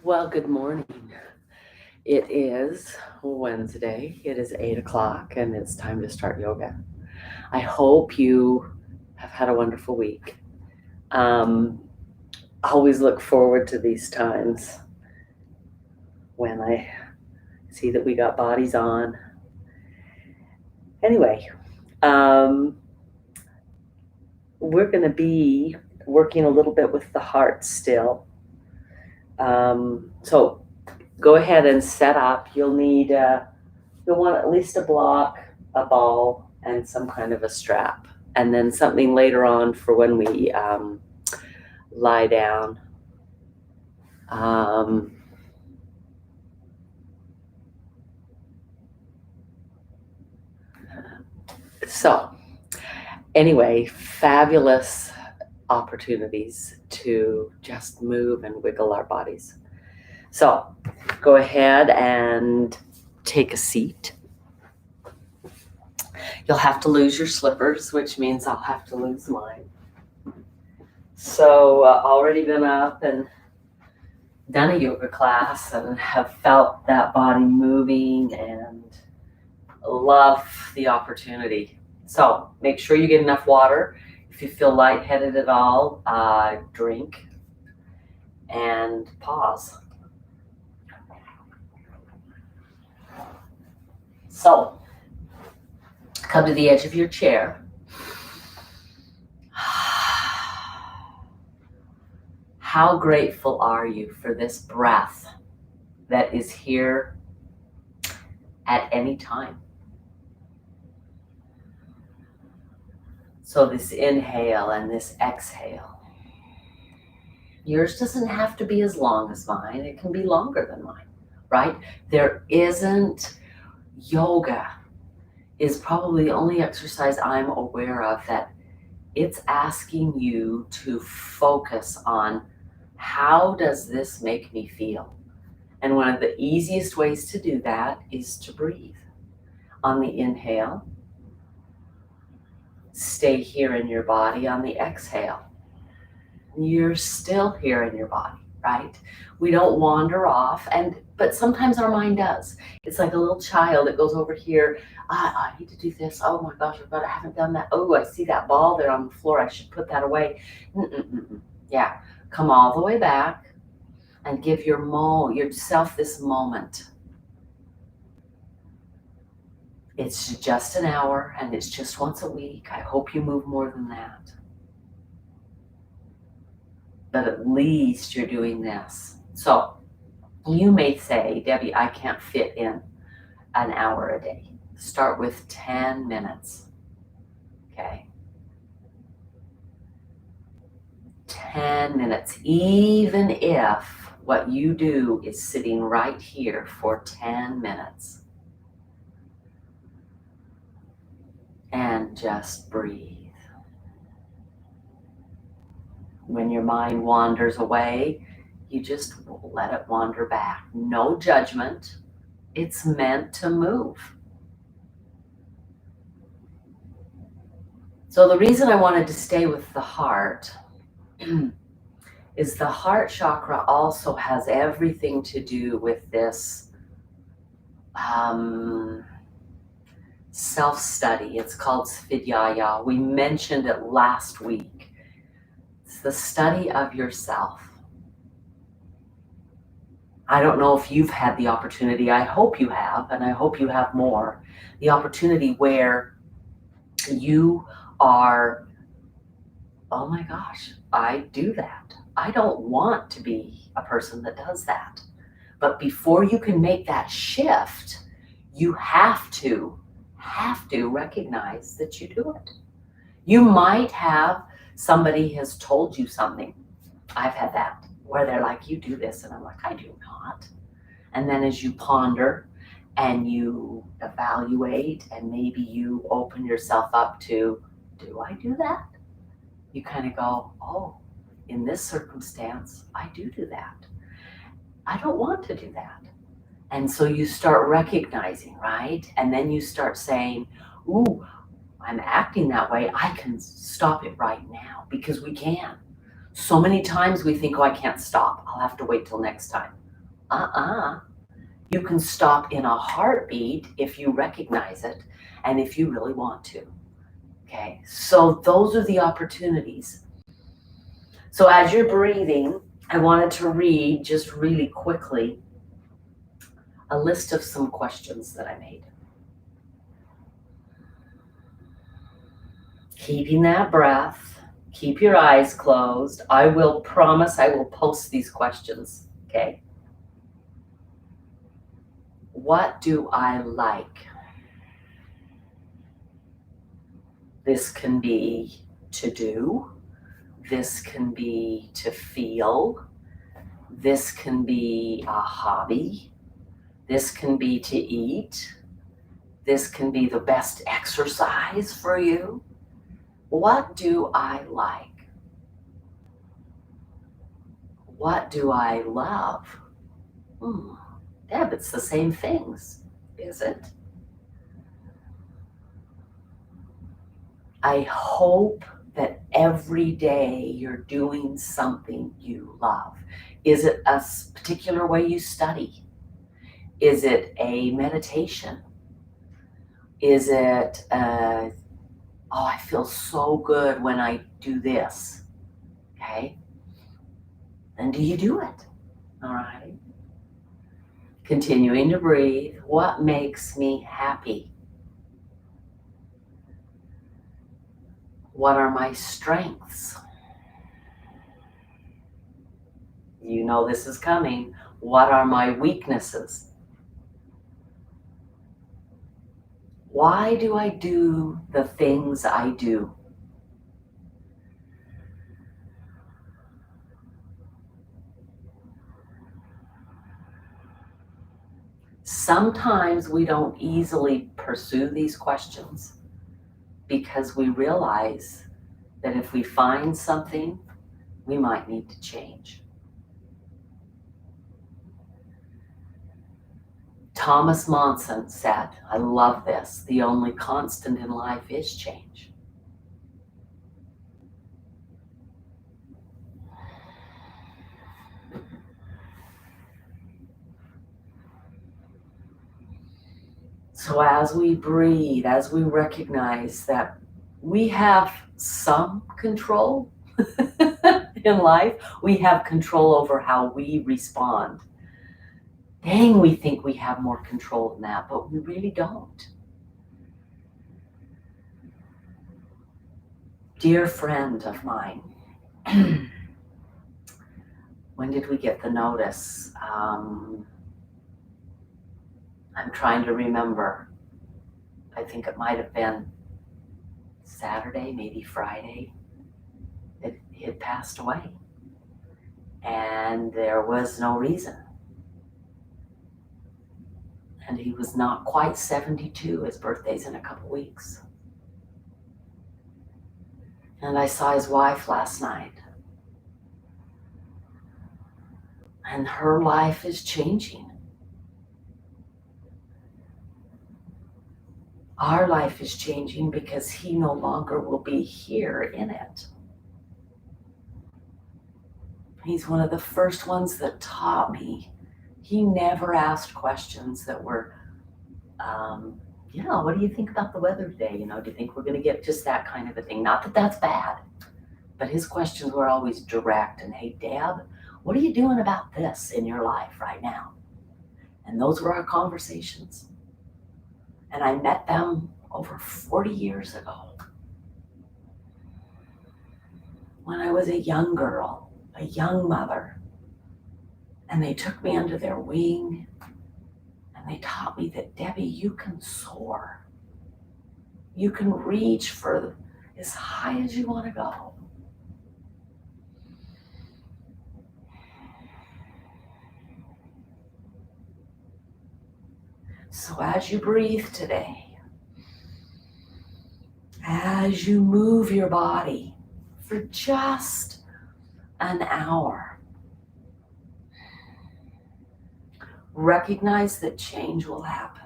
Well, good morning. It is Wednesday. It is 8 o'clock and it's time to start yoga. I hope you have had a wonderful week. Always look forward to these times when I see that we got bodies on. Anyway, we're going to be working a little bit with the heart still. So go ahead and set up. You'll want at least a block, a ball, and some kind of a strap. And then something later on for when we lie down. So anyway, fabulous opportunities to just move and wiggle our bodies. So go ahead and take a seat. You'll have to lose your slippers, which means I'll have to lose mine. So already been up and done a yoga class and have felt that body moving and love the opportunity. So make sure you get enough water. If you feel lightheaded at all, drink and pause. So come to the edge of your chair. How grateful are you for this breath that is here at any time? So this inhale and this exhale. Yours doesn't have to be as long as mine. It can be longer than mine, right? Yoga is probably the only exercise I'm aware of that it's asking you to focus on how does this make me feel? And one of the easiest ways to do that is to breathe. On the inhale, stay here in your body. On the exhale, you're still here in your body, right? We don't wander off, but sometimes our mind does. It's like a little child that goes over here. I need to do this. Oh my gosh, I haven't done that. Oh, I see that ball there on the floor. I should put that away. Yeah, come all the way back and give yourself this moment. It's just an hour and it's just once a week. I hope you move more than that. But at least you're doing this. So you may say, Debbie, I can't fit in an hour a day. Start with 10 minutes, okay? 10 minutes, even if what you do is sitting right here for 10 minutes. And just breathe. When your mind wanders away, you just let it wander back. No judgment. It's meant to move. So the reason I wanted to stay with the heart is the heart chakra also has everything to do with this self-study. It's called Svidhyaya. We mentioned it last week. It's the study of yourself. I don't know if you've had the opportunity, I hope you have, and I hope you have more, the opportunity where you are, oh my gosh, I do that. I don't want to be a person that does that. But before you can make that shift, you have to recognize that you do it. You might have somebody has told you something. I've had that where they're like, you do this, and I'm like, I do not. And then as you ponder and you evaluate and maybe you open yourself up to, do I do that? You kind of go, oh, in this circumstance, I do that. I don't want to do that. And so you start recognizing, right? And then you start saying, ooh, I'm acting that way. I can stop it right now, because we can. So many times we think, oh, I can't stop. I'll have to wait till next time. You can stop in a heartbeat if you recognize it and if you really want to. Okay, so those are the opportunities. So as you're breathing, I wanted to read just really quickly a list of some questions that I made. Keeping that breath, keep your eyes closed. I will promise I will post these questions, okay? What do I like? This can be to do. This can be to feel. This can be a hobby. This can be to eat. This can be the best exercise for you. What do I like? What do I love? Deb, it's the same things, is it? I hope that every day you're doing something you love. Is it a particular way you study? Is it a meditation? Is it, oh, I feel so good when I do this, okay? And do you do it? All right. Continuing to breathe. What makes me happy? What are my strengths? You know this is coming. What are my weaknesses? Why do I do the things I do? Sometimes we don't easily pursue these questions because we realize that if we find something, we might need to change. Thomas Monson said, I love this, the only constant in life is change. So as we breathe, as we recognize that we have some control in life, we have control over how we respond. Dang, we think we have more control than that, but we really don't. Dear friend of mine, when did we get the notice? I'm trying to remember. I think it might have been Saturday, maybe Friday. It had passed away. And there was no reason. And he was not quite 72. His birthday's in a couple weeks. And I saw his wife last night. And her life is changing. Our life is changing because he no longer will be here in it. He's one of the first ones that taught me. He never asked questions that were, yeah, what do you think about the weather today? Do you think we're going to get just that kind of a thing? Not that that's bad, but his questions were always direct. And hey, Deb, what are you doing about this in your life right now? And those were our conversations. And I met them over 40 years ago when I was a young girl, a young mother. And they took me under their wing and they taught me that, Debbie, you can soar. You can reach for as high as you want to go. So as you breathe today, as you move your body for just an hour, recognize that change will happen.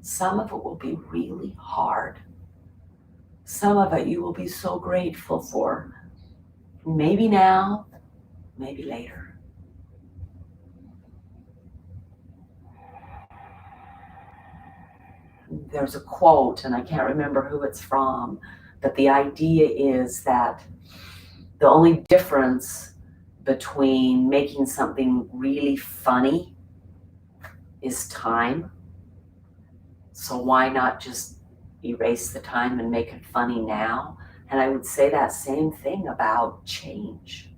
Some of it will be really hard. Some of it you will be so grateful for. Maybe now, maybe later. There's a quote, and I can't remember who it's from, but the idea is that the only difference between making something really funny is time. So why not just erase the time and make it funny now? And I would say that same thing about change.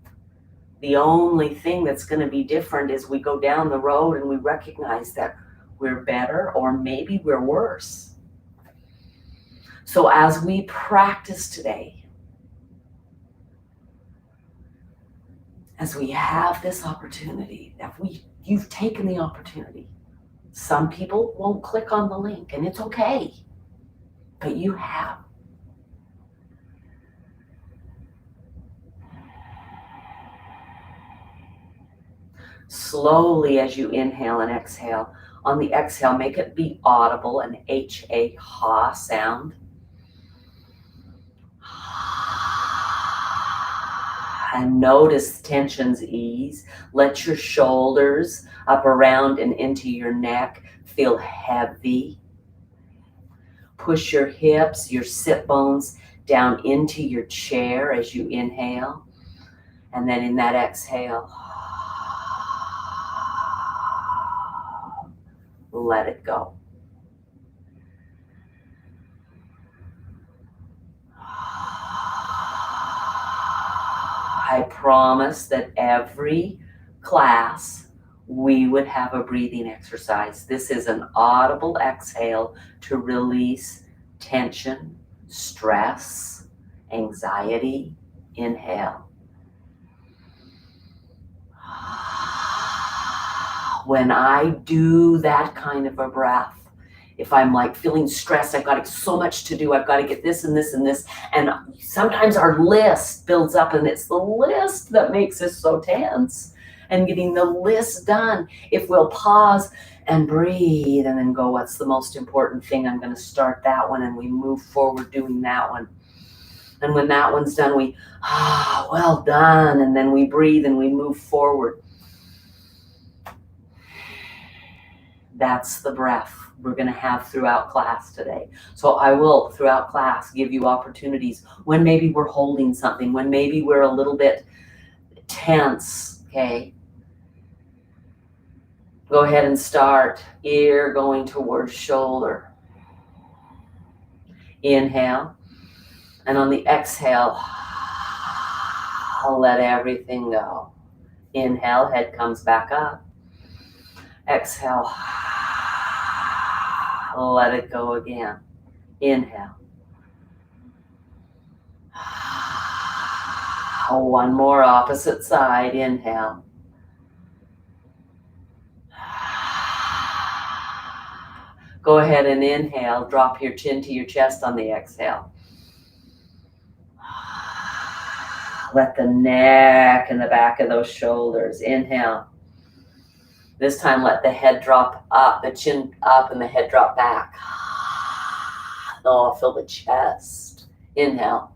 The only thing that's going to be different is we go down the road and we recognize that we're better or maybe we're worse. So as we practice today, as we have this opportunity, you've taken the opportunity. Some people won't click on the link, and it's okay, but you have. Slowly as you inhale and exhale, on the exhale, make it be audible, an H-A, ha sound. And notice tensions ease. Let your shoulders up around and into your neck feel heavy. Push your hips, your sit bones down into your chair as you inhale. And then in that exhale, let it go. I promise that every class we would have a breathing exercise. This is an audible exhale to release tension, stress, anxiety. Inhale. When I do that kind of a breath, if I'm like feeling stressed, I've got so much to do, I've got to get this and this and this, and sometimes our list builds up, and it's the list that makes us so tense. And getting the list done, if we'll pause and breathe and then go, what's the most important thing? I'm going to start that one, and we move forward doing that one. And when that one's done, we, well done, and then we breathe and we move forward. That's the breath we're going to have throughout class today. So I will, throughout class, give you opportunities when maybe we're holding something, when maybe we're a little bit tense, okay? Go ahead and start. Ear going towards shoulder. Inhale. And on the exhale, I'll let everything go. Inhale, head comes back up. Exhale. Let it go again. Inhale. One more, opposite side. Inhale. Go ahead and inhale. Drop your chin to your chest on the exhale. Let the neck and the back of those shoulders. Inhale. This time let the head drop up, the chin up, and the head drop back. Oh, feel the chest. Inhale.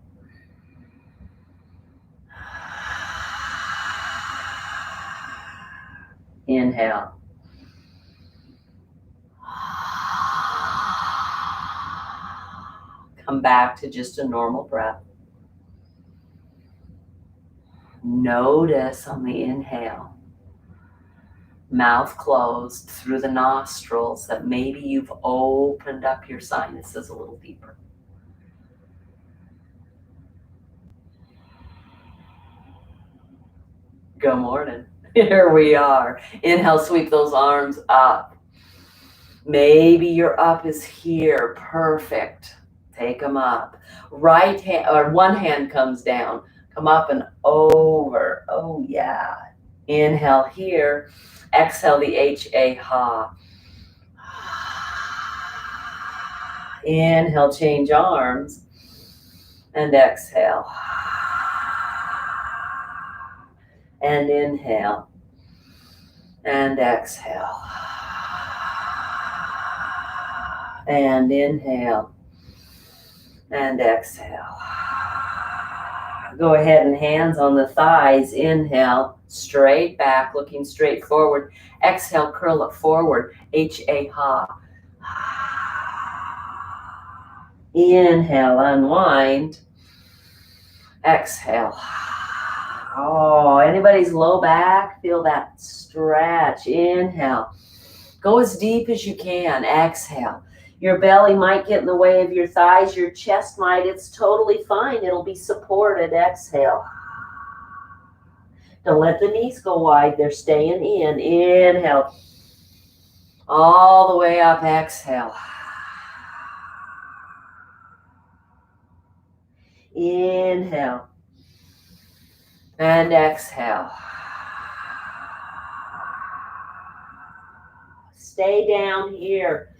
Inhale. come back to just a normal breath. Notice on the inhale, mouth closed through the nostrils, that maybe you've opened up your sinuses a little deeper. Good morning. Here we are. Inhale, sweep those arms up. Maybe your up is here. Perfect. Take them up. Right hand or one hand comes down. Come up and over. Oh yeah. Inhale here. Exhale the H-A, ha. Inhale, change arms. And exhale. And inhale. And exhale. And inhale. And exhale. Go ahead and hands on the thighs. Inhale, straight back, looking straight forward. Exhale, curl it forward. H-A, ha. Inhale, unwind. Exhale. Oh, anybody's low back? Feel that stretch. Inhale. Go as deep as you can. Exhale. Your belly might get in the way of your thighs. Your chest might. It's totally fine. It'll be supported. Exhale. Don't let the knees go wide. They're staying in. Inhale. All the way up. Exhale. Inhale. And exhale. Stay down here.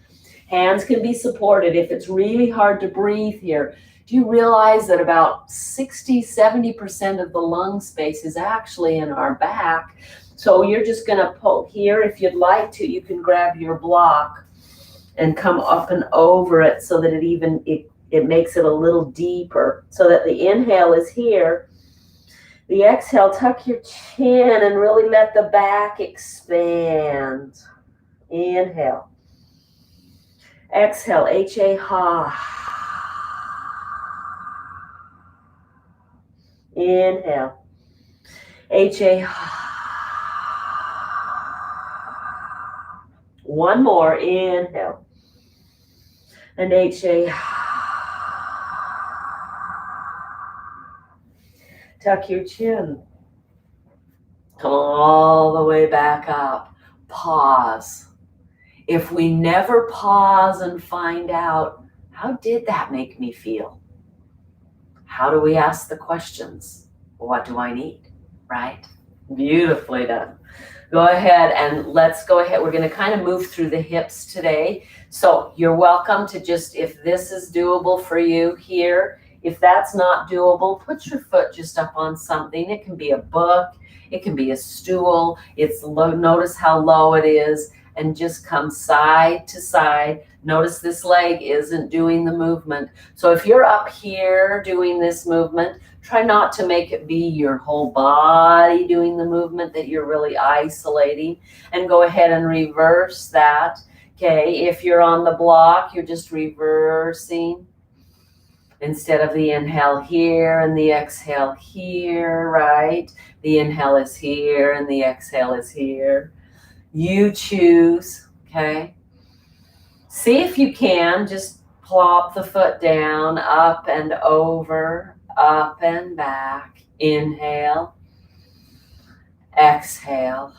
Hands can be supported if it's really hard to breathe here. Do you realize that about 60-70% of the lung space is actually in our back? So you're just going to pull here. If you'd like to, you can grab your block and come up and over it so that it makes it a little deeper, so that the inhale is here. The exhale, tuck your chin and really let the back expand. Inhale. Exhale, H-A, ha. Inhale. H-A, ha. One more, inhale. And H-A, ha. Tuck your chin. Come all the way back up. Pause. If we never pause and find out, how did that make me feel? How do we ask the questions? What do I need? Right? Beautifully done. Go ahead and let's go ahead. We're going to kind of move through the hips today. So you're welcome to just, if this is doable for you here, if that's not doable, put your foot just up on something. It can be a book. It can be a stool. It's low. Notice how low it is. And just come side to side. Notice this leg isn't doing the movement. So if you're up here doing this movement, try not to make it be your whole body doing the movement, that you're really isolating. And go ahead and reverse that. Okay, if you're on the block, you're just reversing. Instead of the inhale here and the exhale here, right? The inhale is here and the exhale is here. You choose, okay? See if you can, just plop the foot down, up and over, up and back. Inhale, exhale,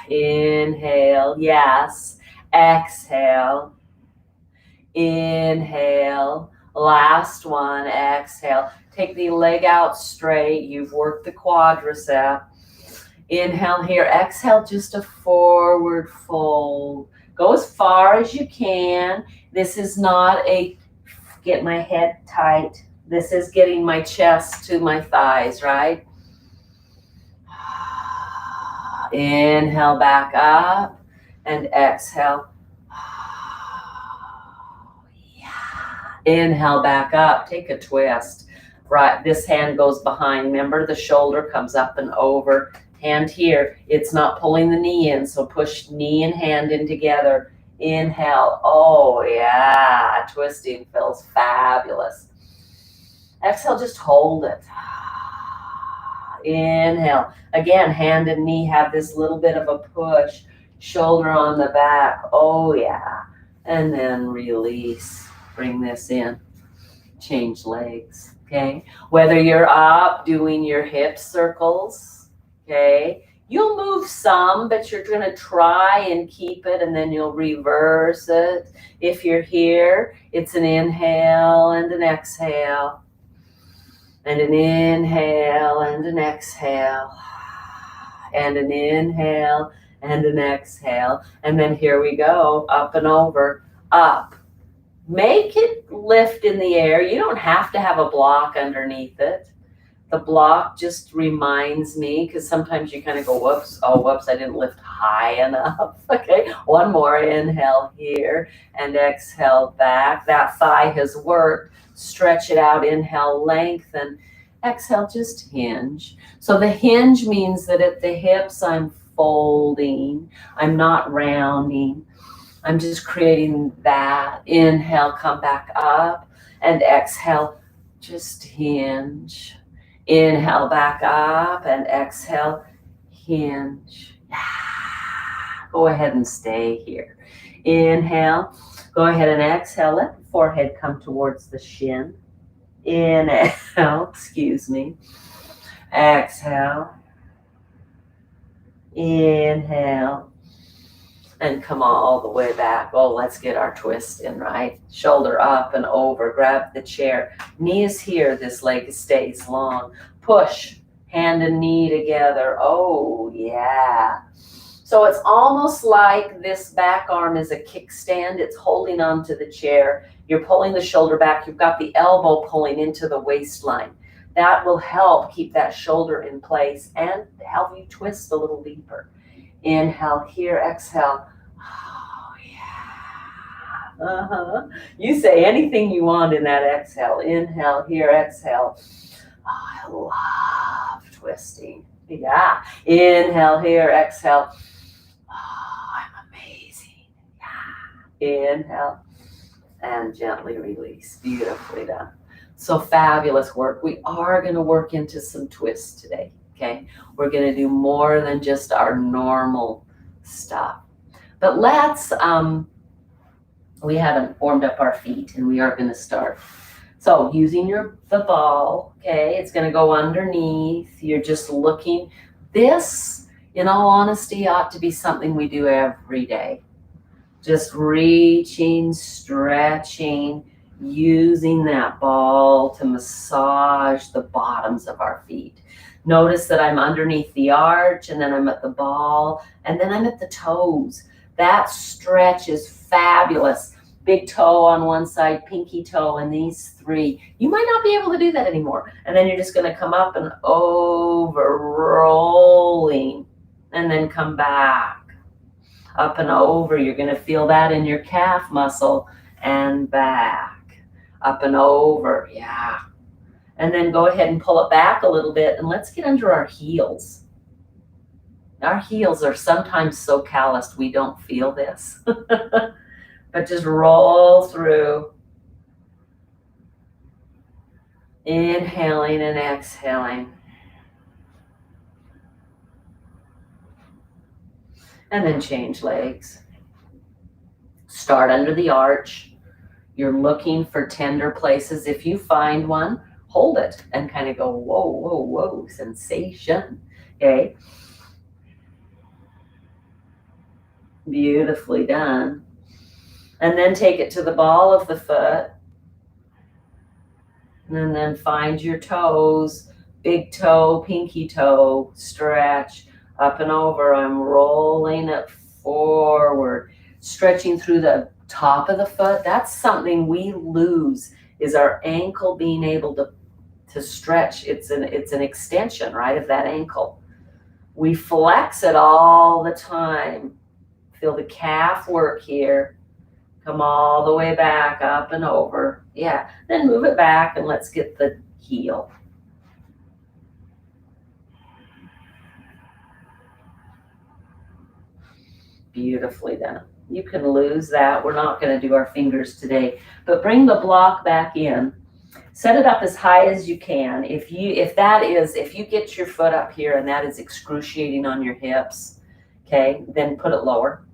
inhale, yes, exhale, inhale, last one, exhale. Take the leg out straight, you've worked the quadricep. Inhale here, exhale, just a forward fold. Go as far as you can. This is not a get my head tight. This is getting my chest to my thighs, right? Inhale back up and exhale. Inhale back up, take a twist. Right, this hand goes behind. Remember, the shoulder comes up and over. Hand here, it's not pulling the knee in, so push knee and hand in together. Inhale. Oh, yeah. Twisting feels fabulous. Exhale, just hold it. Inhale. Again, hand and knee have this little bit of a push. Shoulder on the back. Oh, yeah. And then release. Bring this in. Change legs. Okay. Whether you're up doing your hip circles. Okay. You'll move some, but you're going to try and keep it, and then you'll reverse it. If you're here, it's an inhale and an exhale. And an inhale and an exhale. And an inhale and an exhale. And then here we go, up and over, up. Make it lift in the air. You don't have to have a block underneath it. The block just reminds me, because sometimes you kind of go, whoops, oh, whoops, I didn't lift high enough. Okay, one more, inhale here and exhale back. That thigh has worked. Stretch it out, inhale, lengthen. Exhale, just hinge. So the hinge means that at the hips, I'm folding. I'm not rounding. I'm just creating that. Inhale, come back up, and exhale, just hinge. Inhale, back up, and exhale, hinge. Go ahead and stay here. Inhale, go ahead and exhale. Let the forehead come towards the shin. Inhale, excuse me. Exhale. Inhale. And come all the way back. Oh, let's get our twist in, right? Shoulder up and over. Grab the chair. Knee is here. This leg stays long. Push. Hand and knee together. Oh, yeah. So it's almost like this back arm is a kickstand. It's holding onto the chair. You're pulling the shoulder back. You've got the elbow pulling into the waistline. That will help keep that shoulder in place and help you twist a little deeper. Inhale here, exhale. Oh, yeah. You say anything you want in that exhale. Inhale here, exhale. Oh, I love twisting. Yeah. Inhale here, exhale. Oh, I'm amazing. Yeah. Inhale and gently release. Beautifully done. So fabulous work. We are going to work into some twists today. Okay, we're going to do more than just our normal stuff. But let's, we haven't warmed up our feet, and we are going to start. So using the ball, okay, it's going to go underneath. You're just looking. This, in all honesty, ought to be something we do every day. Just reaching, stretching, using that ball to massage the bottoms of our feet. Notice that I'm underneath the arch, and then I'm at the ball, and then I'm at the toes. That stretch is fabulous. Big toe on one side, pinky toe, and these three. You might not be able to do that anymore. And then you're just going to come up and over, rolling, and then come back. Up and over. You're going to feel that in your calf muscle, and back. Up and over. Yeah. And then go ahead and pull it back a little bit, and let's get under our heels. Our heels are sometimes so calloused we don't feel this. But just roll through. Inhaling and exhaling. And then change legs. Start under the arch. You're looking for tender places. If you find one, hold it and kind of go, whoa, whoa, whoa, sensation. Okay. Beautifully done. And then take it to the ball of the foot. And then find your toes. Big toe, pinky toe, stretch. Up and over. I'm rolling it forward. Stretching through the top of the foot. That's something we lose, is our ankle being able to stretch. It's an extension, right, of that ankle. We flex it all the time. Feel the calf work here. Come all the way back, up and over. Yeah, then move it back, and let's get the heel. Beautifully done. You can lose that. We're not going to do our fingers today, but bring the block back in. Set it up as high as you can. If you get your foot up here and that is excruciating on your hips, okay, then put it lower.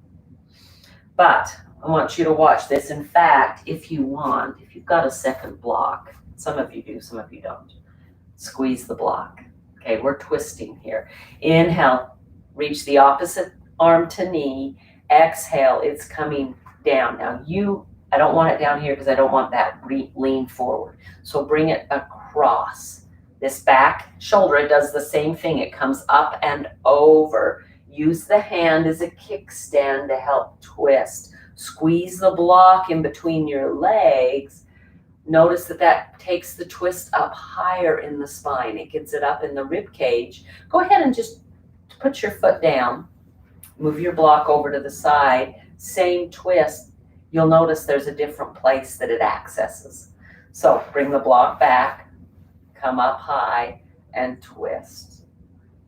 But I want you to watch this. In fact, if you've got a second block, some of you do, some of you don't, squeeze the block. Okay, we're twisting here. Inhale, reach the opposite arm to knee. Exhale, it's coming down. Now I don't want it down here because I don't want that lean forward. So bring it across. This back shoulder, it does the same thing. It comes up and over. Use the hand as a kickstand to help twist. Squeeze the block in between your legs. Notice that takes the twist up higher in the spine. It gets it up in the rib cage. Go ahead and just put your foot down. Move your block over to the side. Same twist. You'll notice there's a different place that it accesses. So bring the block back, come up high, and twist.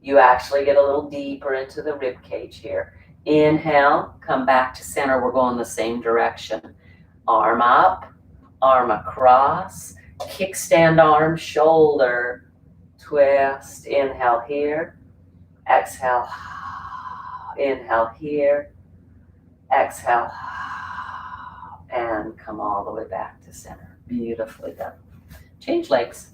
You actually get a little deeper into the rib cage here. Inhale, come back to center. We're going the same direction. Arm up, arm across, kickstand arm, shoulder, twist. Inhale here, exhale, inhale here, exhale, and come all the way back to center. Beautifully done. Change legs.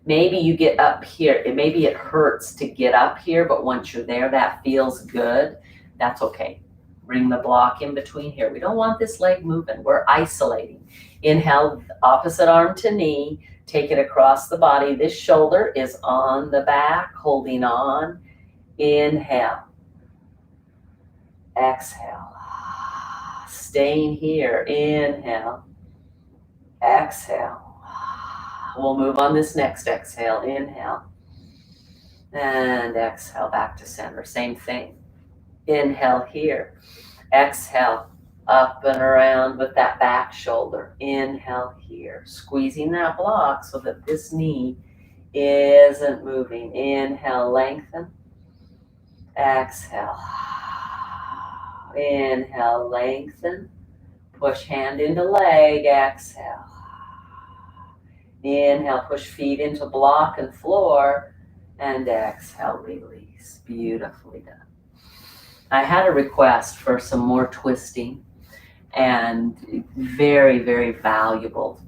Maybe you get up here. Maybe it hurts to get up here, but once you're there, that feels good. That's okay. Bring the block in between here. We don't want this leg moving. We're isolating. Inhale, opposite arm to knee. Take it across the body. This shoulder is on the back, holding on. Inhale. Exhale. Staying here. Inhale. Exhale. We'll move on this next exhale. Inhale. And exhale back to center. Same thing. Inhale here. Exhale. Up and around with that back shoulder. Inhale here. Squeezing that block so that this knee isn't moving. Inhale, lengthen. Exhale. Inhale, lengthen. Push hand into leg. Exhale. Inhale, push feet into block and floor. And exhale, release. Beautifully done. I had a request for some more twisting, and very, very valuable.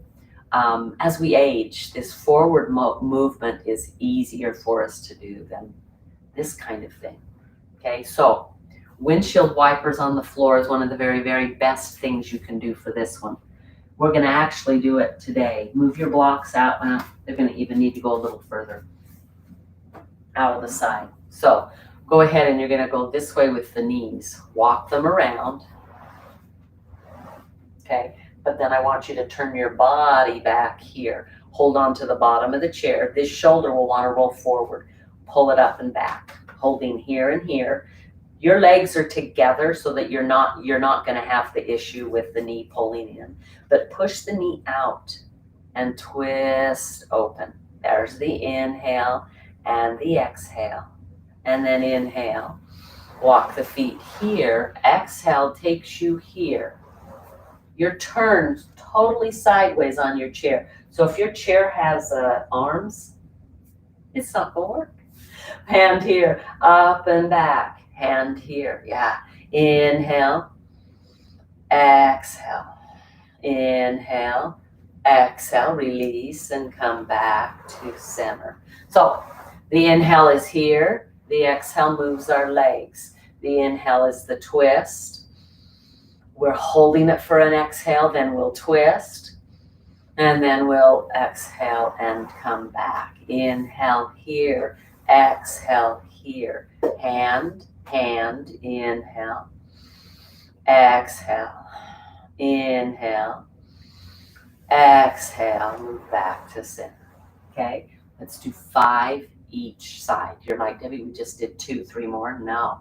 As we age, this forward movement is easier for us to do than this kind of thing. Okay, so windshield wipers on the floor is one of the very, very best things you can do for this one. We're going to actually do it today. Move your blocks out. Well, they're going to even need to go a little further out of the side. So go ahead and you're going to go this way with the knees. Walk them around. Okay, but then I want you to turn your body back here. Hold on to the bottom of the chair. This shoulder will want to roll forward. Pull it up and back. Holding here and here. Your legs are together so that you're not going to have the issue with the knee pulling in. But push the knee out and twist open. There's the inhale and the exhale. And then inhale. Walk the feet here. Exhale takes you here. You're turned totally sideways on your chair. So if your chair has arms, it's not going to work. Hand here, up and back. Hand here, yeah. Inhale, exhale. Inhale, exhale, release and come back to center. So the inhale is here. The exhale moves our legs. The inhale is the twist. We're holding it for an exhale, then we'll twist. And then we'll exhale and come back. Inhale here, exhale here. Hand, hand, inhale. Exhale, inhale. Exhale, move back to center. Okay, let's do 5 each side. You're like, Debbie, we just did 2, 3 more. No,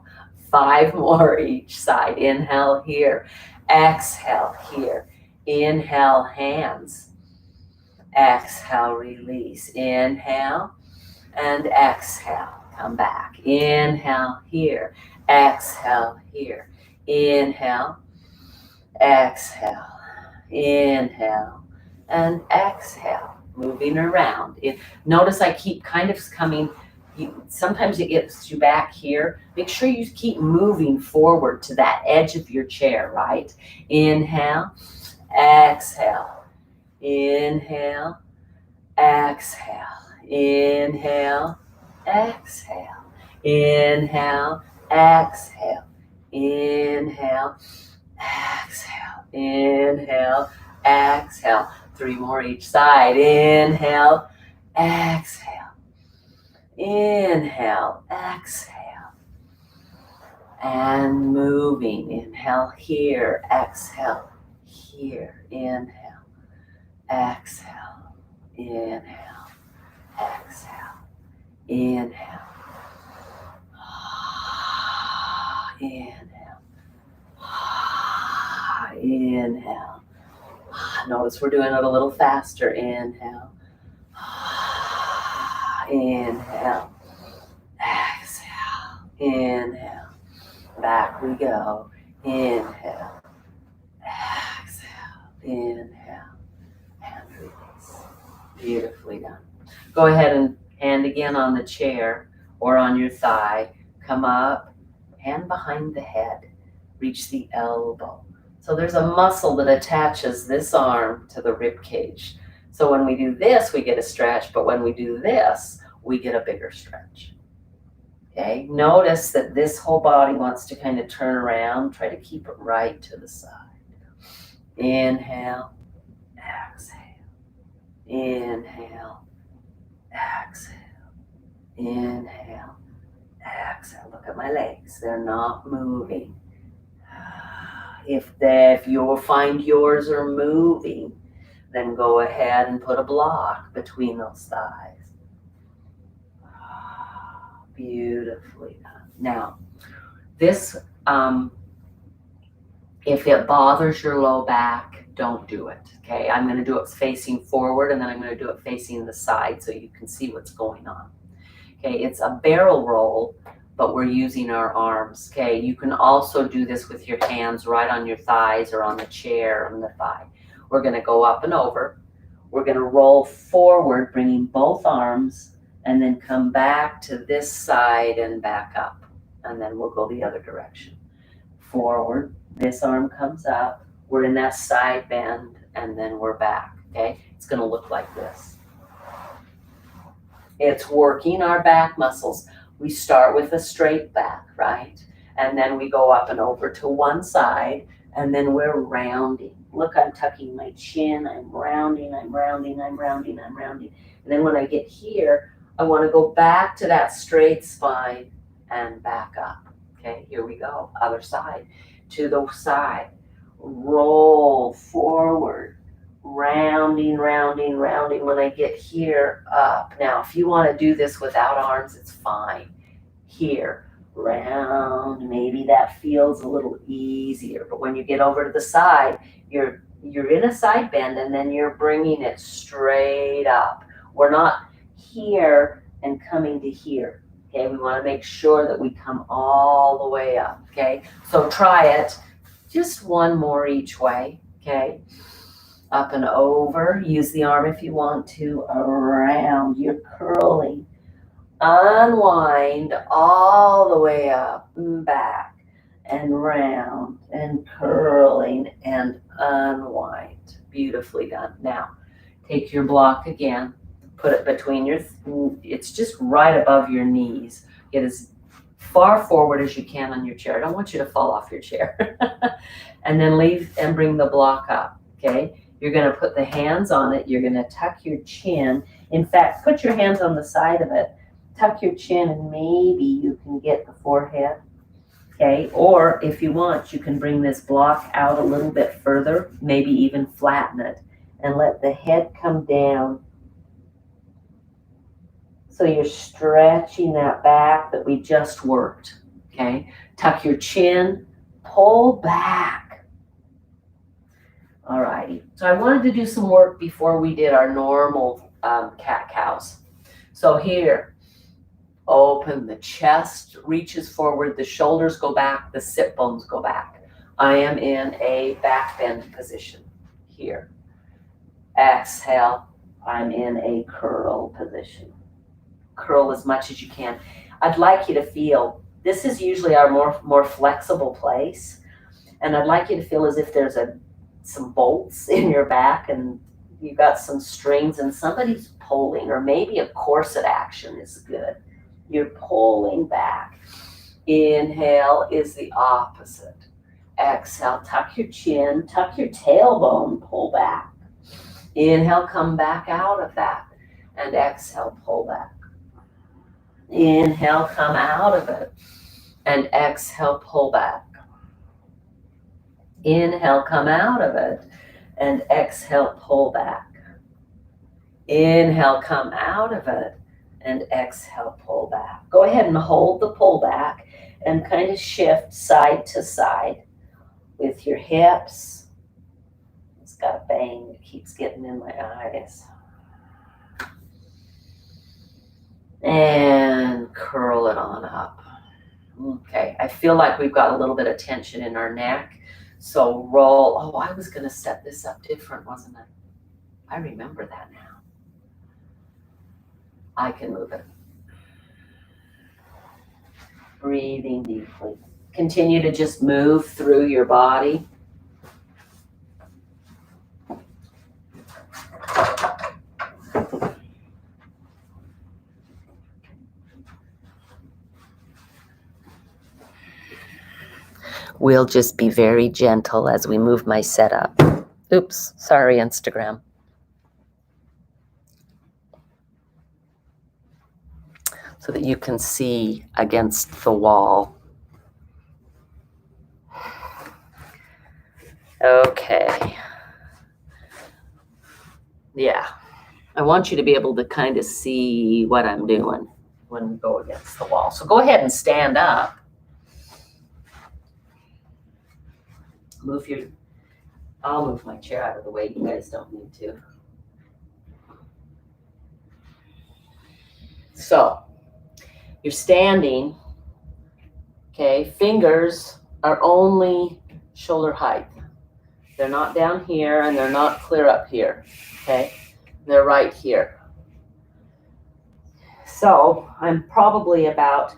5 more each side. Inhale here, exhale here. Inhale, hands. Exhale, release. Inhale and exhale. come back. Inhale here, exhale here. Inhale, exhale, inhale, and exhale. Moving around. Notice I keep kind of coming, sometimes it gets you back here. Make sure you keep moving forward to that edge of your chair, right? Inhale, exhale, inhale, exhale, inhale, exhale, inhale, exhale, inhale, exhale, inhale, exhale. 3 more each side. Inhale, exhale, inhale, exhale, and moving. Inhale here, exhale here, inhale, exhale, inhale, exhale, inhale, inhale, inhale. Notice we're doing it a little faster. Inhale, inhale, exhale, inhale. Back we go. Inhale, exhale, inhale, and release. Beautifully done. Go ahead and hand again on the chair or on your thigh. Come up, hand behind the head. Reach the elbow. So there's a muscle that attaches this arm to the rib cage. So when we do this, we get a stretch, but when we do this, we get a bigger stretch. Okay, notice that this whole body wants to kind of turn around. Try to keep it right to the side. Inhale, exhale, inhale, exhale, inhale, exhale. Look at my legs, they're not moving. If you'll find yours are moving, then go ahead and put a block between those thighs. Beautifully done. Now, this, if it bothers your low back, don't do it. Okay, I'm going to do it facing forward, and then I'm going to do it facing the side so you can see what's going on. Okay, it's a barrel roll, but we're using our arms. Okay, you can also do this with your hands right on your thighs or on the chair on the thigh. We're going to go up and over. We're going to roll forward, bringing both arms, and then come back to this side and back up. And then we'll go the other direction. Forward, this arm comes up. We're in that side bend, and then we're back. Okay, it's going to look like this. It's working our back muscles. We start with a straight back, right? And then we go up and over to one side, and then we're rounding. Look, I'm tucking my chin, I'm rounding, I'm rounding, I'm rounding, I'm rounding. And then when I get here, I want to go back to that straight spine and back up. Okay, here we go. Other side. To the side. Roll forward. Rounding, rounding, rounding. When I get here, up. Now, if you want to do this without arms, it's fine. Here, round. Maybe that feels a little easier. But when you get over to the side, you're in a side bend, and then you're bringing it straight up. We're not here and coming to here. Okay, we want to make sure that we come all the way up. Okay, so try it. Just one more each way. Okay. Up and over. Use the arm if you want to. Around. You're curling. Unwind all the way up and back and round and curling and unwind. Beautifully done. Now, take your block again. Put it between it's just right above your knees. Get as far forward as you can on your chair. I don't want you to fall off your chair. And then leave and bring the block up. Okay. You're going to put the hands on it. You're going to tuck your chin. In fact, put your hands on the side of it. Tuck your chin, and maybe you can get the forehead. Okay. Or if you want, you can bring this block out a little bit further, maybe even flatten it, and let the head come down. So you're stretching that back that we just worked. Okay. Tuck your chin, pull back. All righty. So I wanted to do some work before we did our normal cat-cows. So here, Open, the chest reaches forward, the shoulders go back, the sit bones go back. I am in a back bend position here. Exhale, I'm in a curl position. Curl as much as you can. I'd like you to feel, this is usually our more flexible place, and I'd like you to feel as if there's some bolts in your back and you've got some strings and somebody's pulling, or maybe a corset action is good. You're pulling back. Inhale is the opposite. Exhale, tuck your chin, tuck your tailbone, pull back. Inhale, come back out of that. And exhale, pull back. Inhale, come out of it. And exhale, pull back. Inhale, come out of it. And exhale, pull back. Inhale, come out of it. And exhale, pull back. Go ahead and hold the pull back and kind of shift side to side with your hips. It's got a bang that keeps getting in my eyes. And curl it on up. Okay, I feel like we've got a little bit of tension in our neck. So roll. Oh, I was going to set this up different, wasn't I? I remember that now. I can move it. Breathing deeply. Continue to just move through your body. We'll just be very gentle as we move my setup. Oops, sorry, Instagram. So that you can see against the wall. Okay. Yeah. I want you to be able to kind of see what I'm doing when we go against the wall. So go ahead and stand up. I'll move my chair out of the way. You guys don't need to. So you're standing, okay? Fingers are only shoulder height. They're not down here and they're not clear up here, okay? They're right here. So I'm probably about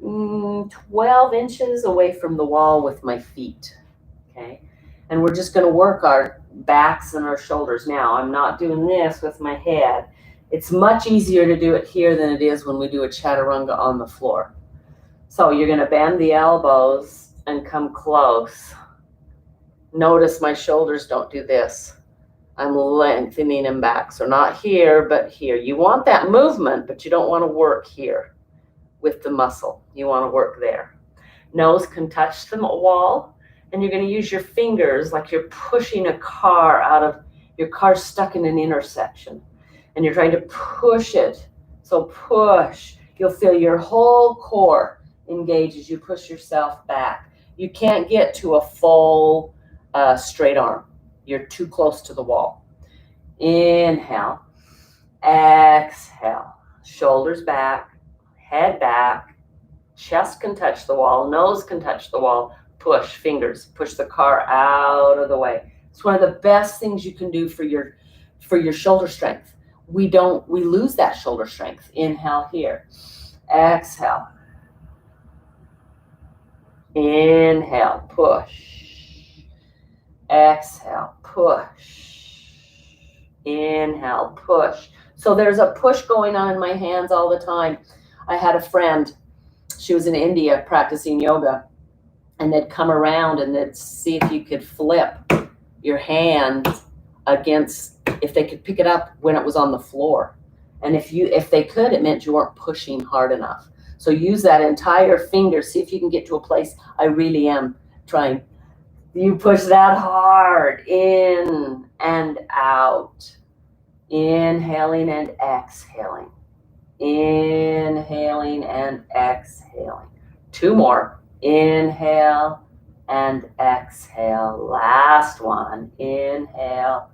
12 inches away from the wall with my feet, okay? And we're just going to work our backs and our shoulders. Now, I'm not doing this with my head. It's much easier to do it here than it is when we do a chaturanga on the floor. So you're going to bend the elbows and come close. Notice my shoulders don't do this. I'm lengthening them back. So not here, but here. You want that movement, but you don't want to work here with the muscle. You want to work there. Nose can touch the wall, and you're going to use your fingers like you're pushing a car out of, your car's stuck in an intersection, and you're trying to push it. So push. You'll feel your whole core engage as you push yourself back. You can't get to a full straight arm. You're too close to the wall. Inhale. Exhale. Shoulders back. Head back. Chest can touch the wall. Nose can touch the wall. Push. Fingers. Push the car out of the way. It's one of the best things you can do for your shoulder strength. We lose that shoulder strength. Inhale here. Exhale. Inhale. Push. Exhale, push. Inhale, push. So there's a push going on in my hands all the time. I had a friend, she was in India practicing yoga, and they'd come around and they'd see if you could flip your hand against, if they could pick it up when it was on the floor. And if they could, it meant you weren't pushing hard enough. So use that entire finger, see if you can get to a place. I really am trying. You push that hard, in and out. Inhaling and exhaling. Inhaling and exhaling. 2 more. Inhale and exhale. Last one. Inhale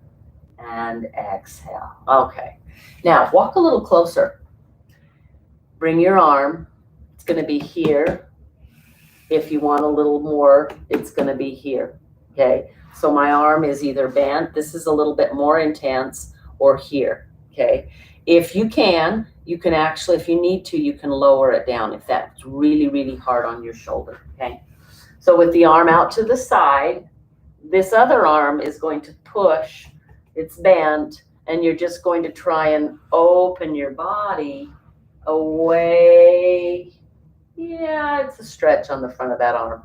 and exhale. Okay. Now, walk a little closer. bring your arm. It's going to be here. If you want a little more, it's going to be here. Okay, so my arm is either bent, this is a little bit more intense, or here. Okay, if you can actually, if you need to, you can lower it down if that's really, really hard on your shoulder. Okay, so with the arm out to the side, this other arm is going to push, it's bent, and you're just going to try and open your body away. Yeah, it's a stretch on the front of that arm,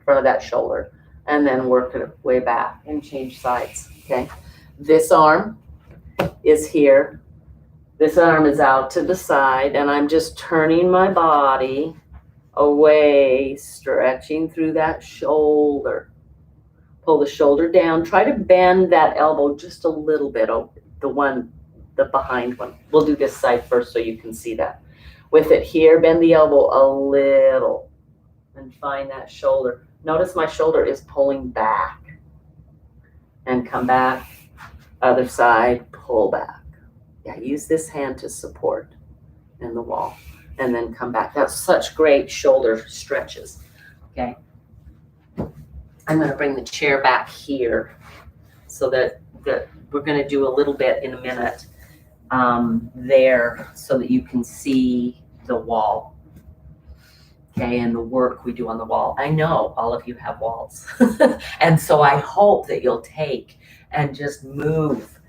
front of that shoulder, and then work it way back and change sides. Okay, this arm is here, this arm is out to the side, and I'm just turning my body away, stretching through that shoulder. Pull the shoulder down, try to bend that elbow just a little bit, the behind one. We'll do this side first so you can see that. With it here, bend the elbow a little and find that shoulder. Notice my shoulder is pulling back, and come back, other side, pull back. Yeah, use this hand to support in the wall, and then come back. That's such great shoulder stretches. Okay, I'm going to bring the chair back here so that we're going to do a little bit in a minute there so that you can see the wall. Okay, and the work we do on the wall. I know all of you have walls. And so I hope that you'll take and just move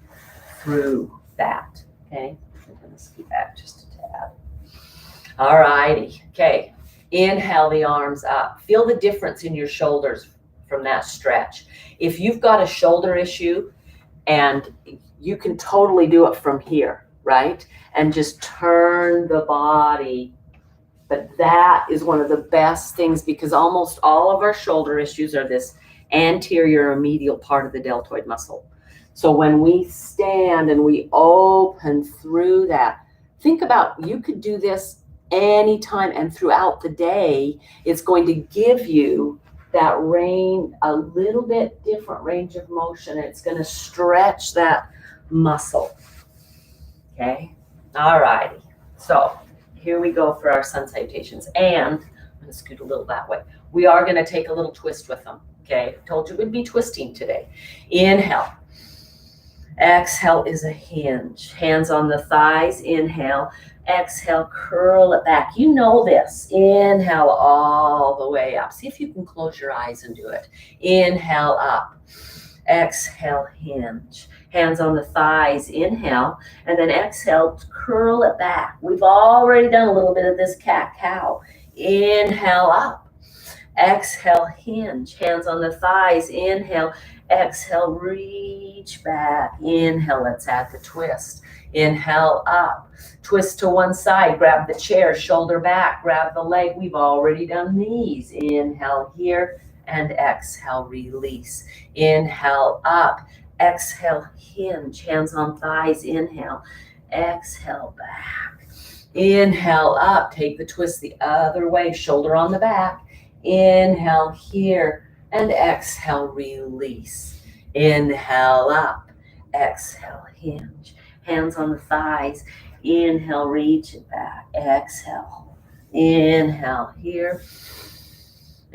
through that. Okay, I'm going to scoot back just a tad. All righty. Okay, inhale the arms up. Feel the difference in your shoulders from that stretch. If you've got a shoulder issue, and you can totally do it from here, right? And just turn the body. But that is one of the best things, because almost all of our shoulder issues are this anterior or medial part of the deltoid muscle. So when we stand and we open through that, think about, you could do this anytime and throughout the day. It's going to give you that range, a little bit different range of motion. It's going to stretch that muscle. Okay, all righty. So here we go for our sun salutations, and I'm going to scoot a little that way. We are going to take a little twist with them. Okay, told you we'd be twisting today. Inhale. Exhale is a hinge. Hands on the thighs. Inhale. Exhale, curl it back. You know this. Inhale all the way up. See if you can close your eyes and do it. Inhale up. Exhale, hinge. Hands on the thighs. Inhale. And then exhale, curl it back. We've already done a little bit of this cat-cow. Inhale up. Exhale, hinge. Hands on the thighs. Inhale. Exhale, reach back. Inhale, let's add the twist. Inhale up. Twist to one side. Grab the chair, shoulder back. Grab the leg. We've already done these. Inhale here and exhale, release. Inhale up. Exhale, hinge. Hands on thighs. Inhale. Exhale, back. Inhale up. Take the twist the other way. Shoulder on the back. Inhale here and exhale, release. Inhale up. Exhale, hinge. Hands on the thighs. Inhale, reach it back. Exhale. Inhale here.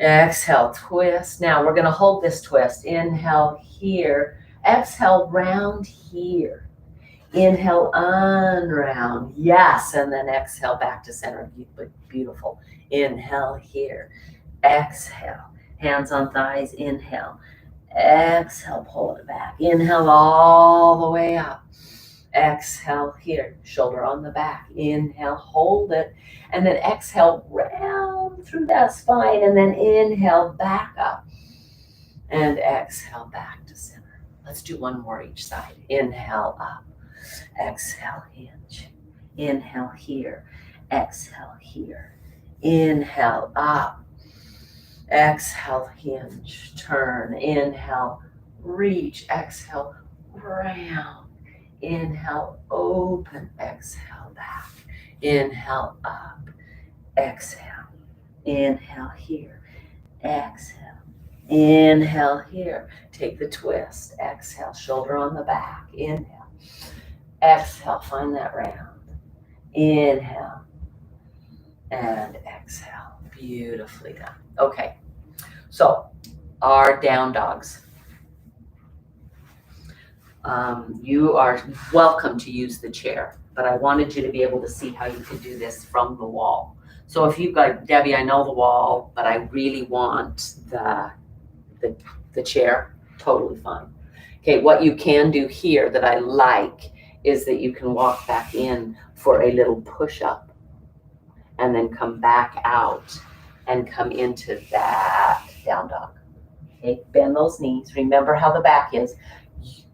Exhale, twist. Now we're going to hold this twist. Inhale here. Exhale, round here. Inhale, unround. Yes. And then exhale back to center. Beautiful. Inhale here. Exhale. Hands on thighs. Inhale. Exhale, pull it back. Inhale all the way up. Exhale here, shoulder on the back. Inhale, hold it. And then exhale, round through that spine. And then inhale, back up. And exhale, back to center. Let's do one more each side. Inhale up. Exhale, hinge. Inhale here. Exhale here. Inhale up. Exhale, hinge. Turn. Inhale, reach. Exhale, round. Inhale, open. Exhale, back. Inhale, up. Exhale. Inhale here. Exhale. Inhale here. Take the twist. Exhale, shoulder on the back. Inhale. Exhale, find that round. Inhale. and exhale. Beautifully done. Okay, so our down dogs. You are welcome to use the chair, but I wanted you to be able to see how you could do this from the wall. So if you've got, Debbie, I know the wall, but I really want the chair, totally fine. Okay, what you can do here that I like is that you can walk back in for a little push-up and then come back out and come into that down dog. Okay, bend those knees. Remember how the back is.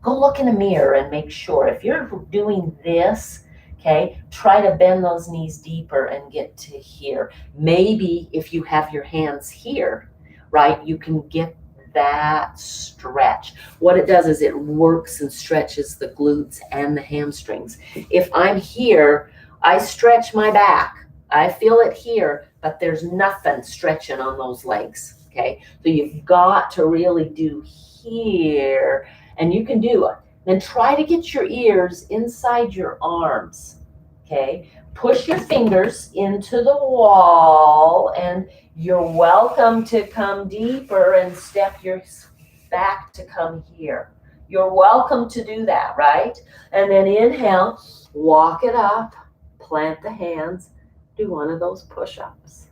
Go look in a mirror and make sure. If you're doing this, okay, try to bend those knees deeper and get to here. Maybe if you have your hands here, right, you can get that stretch. What it does is it works and stretches the glutes and the hamstrings. If I'm here, I stretch my back. I feel it here, but there's nothing stretching on those legs, okay? So you've got to really do here, and you can do it. Then try to get your ears inside your arms, okay? Push your fingers into the wall, and you're welcome to come deeper and step your back to come here. You're welcome to do that, right? And then inhale, walk it up, plant the hands, do one of those push-ups.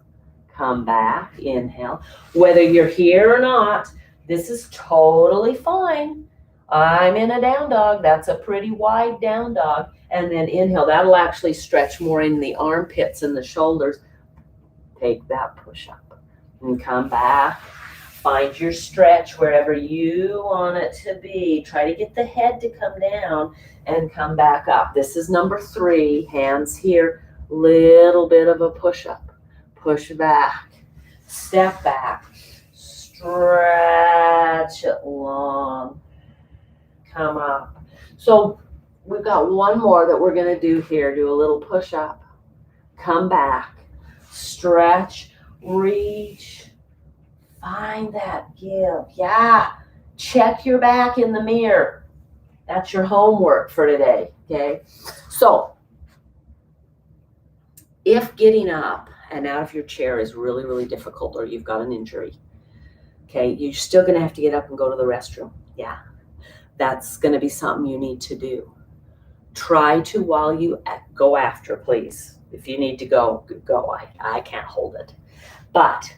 Come back, inhale. Whether you're here or not, this is totally fine. I'm in a down dog. That's a pretty wide down dog. And then inhale. That'll actually stretch more in the armpits and the shoulders. Take that push-up and come back. Find your stretch wherever you want it to be. Try to get the head to come down and come back up. This is number 3. Hands here. Little bit of a push-up. Push back. Step back. Stretch it long. Come up. So we've got one more that we're going to do here. Do a little push-up. Come back. Stretch. Reach. Find that give. Yeah. Check your back in the mirror. That's your homework for today. Okay. So if getting up and out of your chair is really, really difficult, or you've got an injury, okay, you're still going to have to get up and go to the restroom. Yeah. That's going to be something you need to do. Try to, while you go after, please. If you need to go, go. I can't hold it. But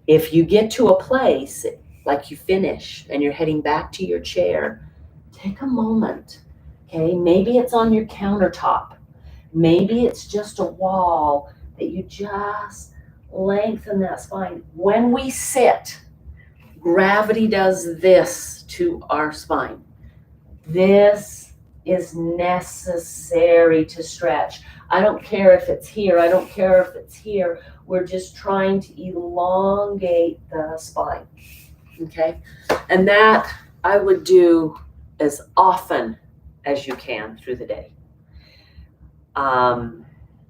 if you get to a place, like you finish and you're heading back to your chair, take a moment, okay? Maybe it's on your countertop. Maybe it's just a wall that you just lengthen that spine. When we sit, gravity does this to our spine. This is necessary to stretch. I don't care if it's here. I don't care if it's here. We're just trying to elongate the spine, okay? And that I would do as often as you can through the day.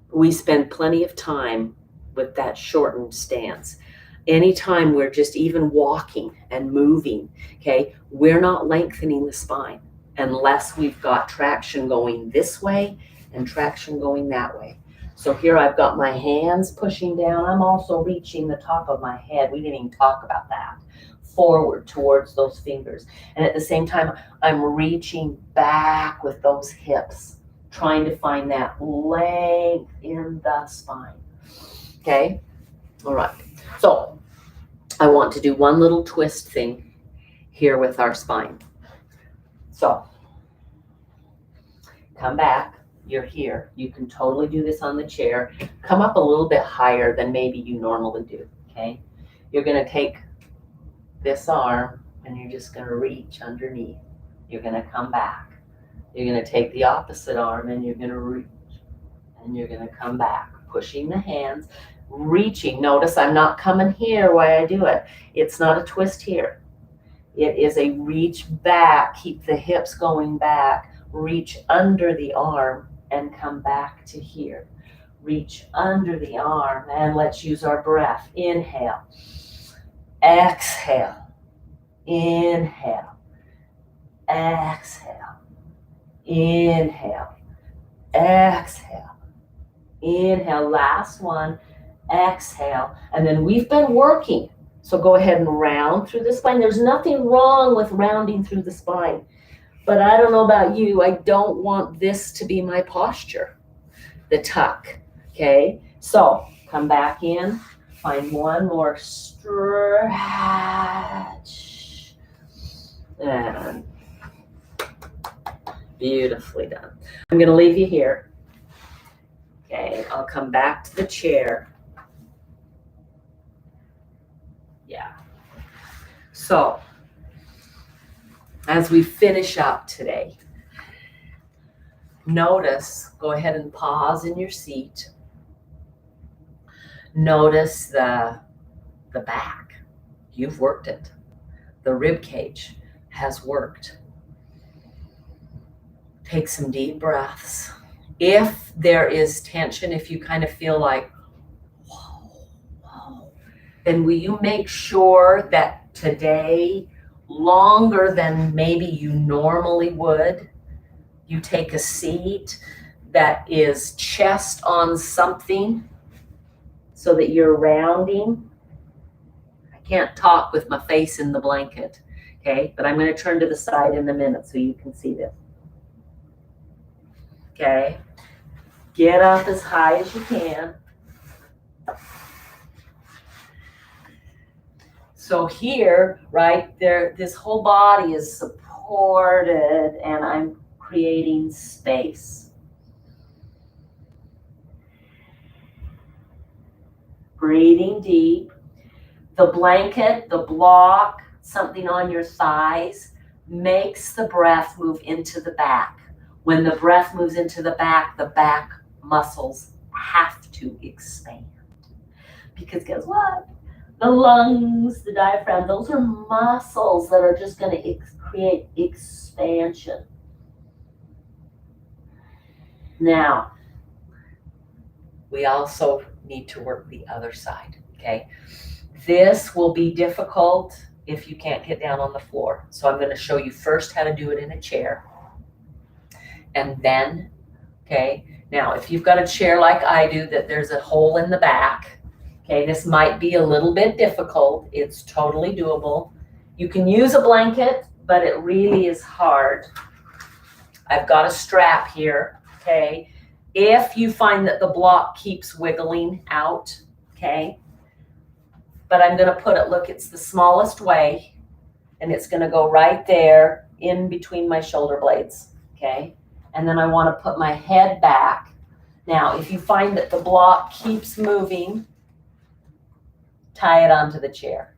We spend plenty of time with that shortened stance. Anytime we're just even walking and moving, okay, we're not lengthening the spine unless we've got traction going this way and traction going that way. So here I've got my hands pushing down. I'm also reaching the top of my head. We didn't even talk about that. Forward towards those fingers. And at the same time, I'm reaching back with those hips, trying to find that length in the spine. Okay? All right. So I want to do one little twist thing here with our spine. So come back. You're here. You can totally do this on the chair. Come up a little bit higher than maybe you normally do. Okay? You're going to take this arm and you're just going to reach underneath. You're going to come back. You're going to take the opposite arm and you're going to reach. And you're going to come back, pushing the hands, reaching. Notice I'm not coming here while I do it. It's not a twist here. It is a reach back. Keep the hips going back. Reach under the arm and come back to here. Reach under the arm, and let's use our breath. Inhale. Exhale. Inhale. Exhale. Inhale. Exhale. Inhale. Last one. exhale. And then we've been working. So go ahead and round through the spine. There's nothing wrong with rounding through the spine. But I don't know about you, I don't want this to be my posture, the tuck, okay? So come back in, find one more stretch, and beautifully done. I'm gonna leave you here, okay? I'll come back to the chair. Yeah. So, as we finish up today, notice, go ahead and pause in your seat. Notice the back. You've worked it. The rib cage has worked. Take some deep breaths. If there is tension, if you kind of feel like, whoa, then will you make sure that today, longer than maybe you normally would, you take a seat that is chest on something so that you're rounding. I can't talk with my face in the blanket, okay? But I'm going to turn to the side in a minute so you can see this. Okay? Get up as high as you can. So here, right there, this whole body is supported and I'm creating space. Breathing deep. The blanket, the block, something on your thighs makes the breath move into the back. When the breath moves into the back muscles have to expand. Because guess what? The lungs, the diaphragm, those are muscles that are just going to create expansion. Now, we also need to work the other side, okay? This will be difficult if you can't get down on the floor. So I'm going to show you first how to do it in a chair. And then, okay, now if you've got a chair like I do that there's a hole in the back, okay, this might be a little bit difficult. It's totally doable. You can use a blanket, but it really is hard. I've got a strap here, okay? If you find that the block keeps wiggling out, okay? But I'm going to put it, look, it's the smallest way, and it's going to go right there in between my shoulder blades, okay? And then I want to put my head back. Now, if you find that the block keeps moving, tie it onto the chair,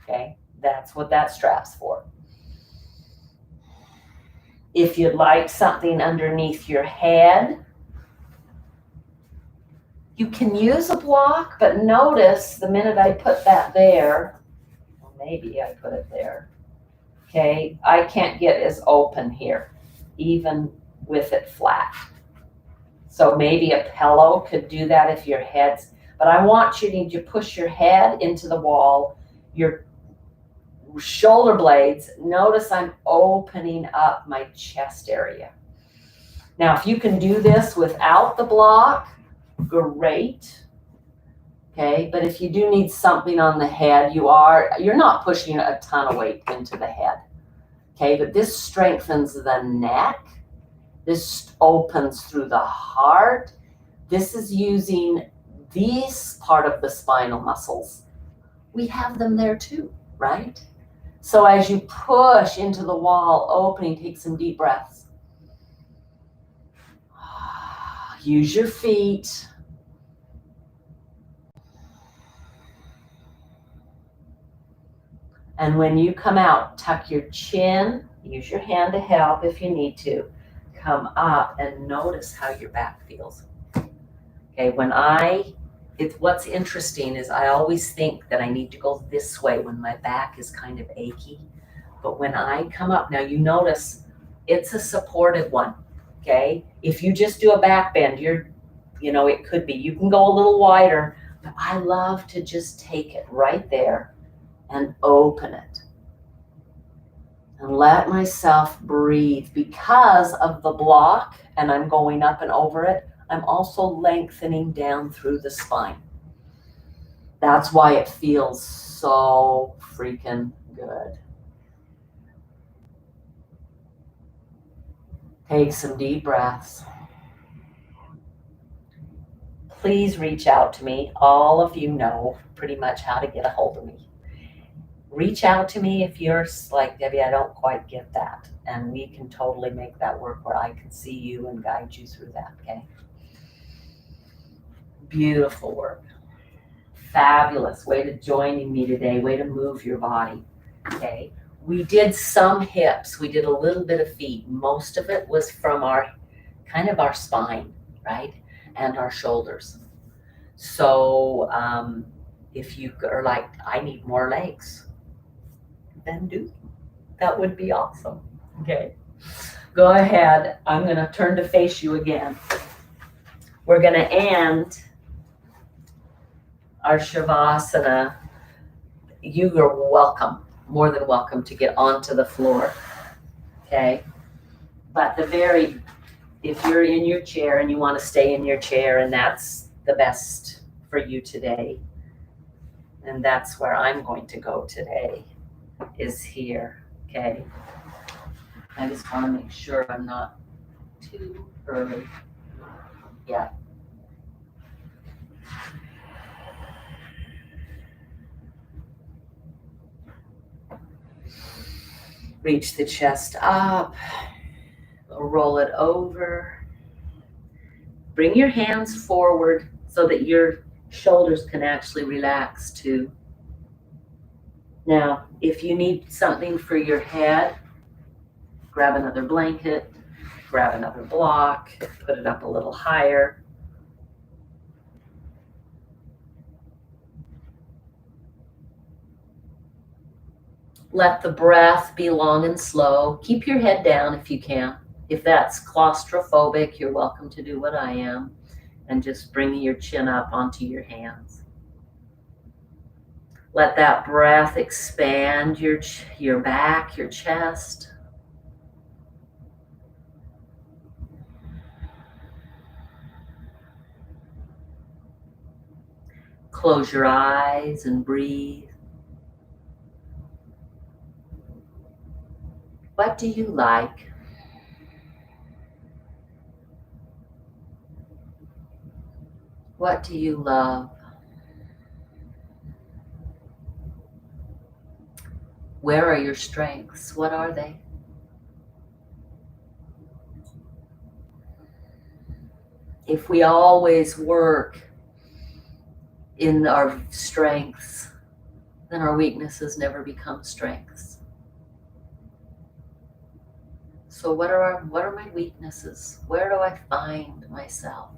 okay? That's what that strap's for. If you'd like something underneath your head, you can use a block, but notice the minute I put that there, well, maybe I put it there, okay, I can't get as open here, even with it flat. So maybe a pillow could do that if your head's, but I want you to push your head into the wall, your shoulder blades, notice I'm opening up my chest area. Now, if you can do this without the block, great, okay, but if you do need something on the head, you're not pushing a ton of weight into the head, okay, but this strengthens the neck, this opens through the heart, this is using these part of the spinal muscles. We have them there too, right? So as you push into the wall, opening, take some deep breaths. Use your feet. And when you come out, tuck your chin, use your hand to help if you need to. Come up and notice how your back feels. Okay, what's interesting is I always think that I need to go this way when my back is kind of achy. But when I come up, now you notice it's a supported one, okay? If you just do a back bend, it could be, you can go a little wider, but I love to just take it right there and open it. And let myself breathe. Because of the block, and I'm going up and over it, I'm also lengthening down through the spine. That's why it feels so freaking good. Take some deep breaths. Please reach out to me. All of you know pretty much how to get a hold of me. Reach out to me if you're like, Debbie, I don't quite get that. And we can totally make that work where I can see you and guide you through that, okay? Beautiful work. Fabulous. Way to joining me today. Way to move your body, okay? We did some hips. We did a little bit of feet. Most of it was from our, kind of our spine, right? And our shoulders. So if you are like, I need more legs, then do. That would be awesome. Okay. Go ahead. I'm going to turn to face you again. We're going to end our Shavasana. You are welcome, more than welcome, to get onto the floor. Okay. But if you're in your chair and you want to stay in your chair, and that's the best for you today, and that's where I'm going to go today, is here, okay? I just want to make sure I'm not too early. Yeah. Reach the chest up, roll it over. Bring your hands forward so that your shoulders can actually relax too. Now, if you need something for your head, grab another blanket, grab another block, put it up a little higher. Let the breath be long and slow. Keep your head down if you can. If that's claustrophobic, you're welcome to do what I am and just bring your chin up onto your hands. Let that breath expand your back, your chest. Close your eyes and breathe. What do you like? What do you love? Where are your strengths? What are they? If we always work in our strengths, then our weaknesses never become strengths. So what are my weaknesses? Where do I find myself?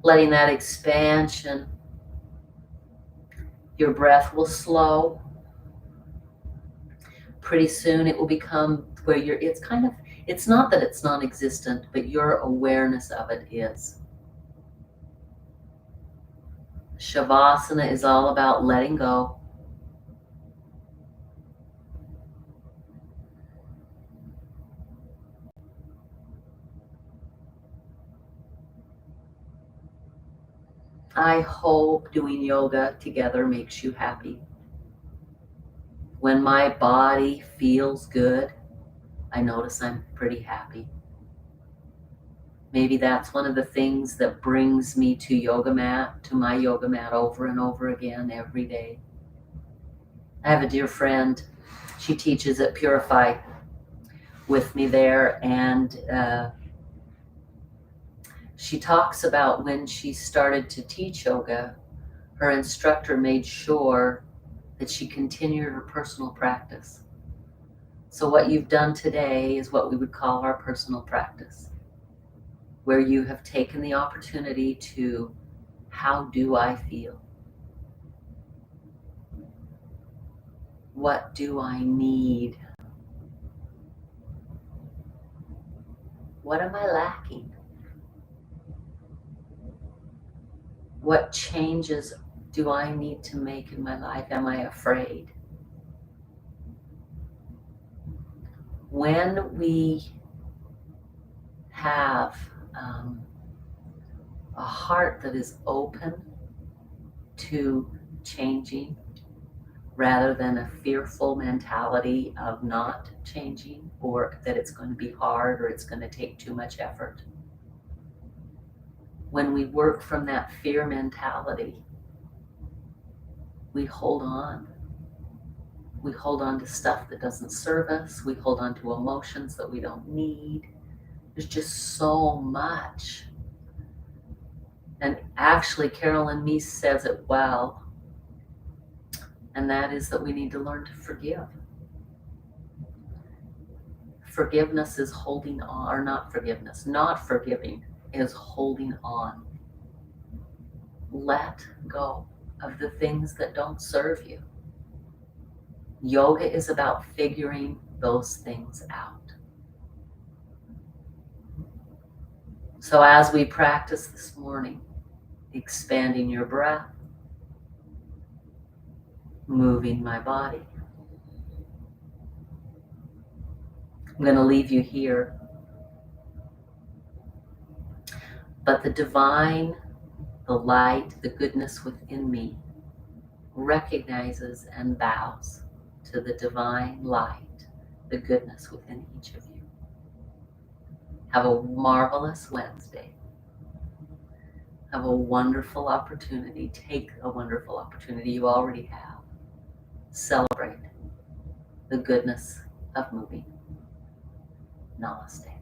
Letting that expansion, your breath will slow. Pretty soon it will become where it's not that it's non-existent, but your awareness of it is. Shavasana is all about letting go. I hope doing yoga together makes you happy. When my body feels good, I notice I'm pretty happy. Maybe that's one of the things that brings me to my yoga mat over and over again every day. I have a dear friend. She teaches at Purify with me there, and she talks about when she started to teach yoga, her instructor made sure that she continued her personal practice. So what you've done today is what we would call our personal practice, where you have taken the opportunity to, how do I feel? What do I need? What am I lacking? What changes do I need to make in my life? Am I afraid? When we have a heart that is open to changing rather than a fearful mentality of not changing, or that it's going to be hard or it's going to take too much effort. When we work from that fear mentality, we hold on. We hold on to stuff that doesn't serve us. We hold on to emotions that we don't need. There's just so much. And actually, Carolyn Meese says it well, and that is that we need to learn to forgive. Forgiveness is holding on, or not forgiveness, not forgiving is holding on. Let go of the things that don't serve you. Yoga is about figuring those things out. So as we practice this morning, expanding your breath, moving my body, I'm going to leave you here. But the divine, the light, the goodness within me recognizes and bows to the divine light, the goodness within each of you. Have a marvelous Wednesday. Have a wonderful opportunity. Take a wonderful opportunity you already have. Celebrate the goodness of moving. Namaste.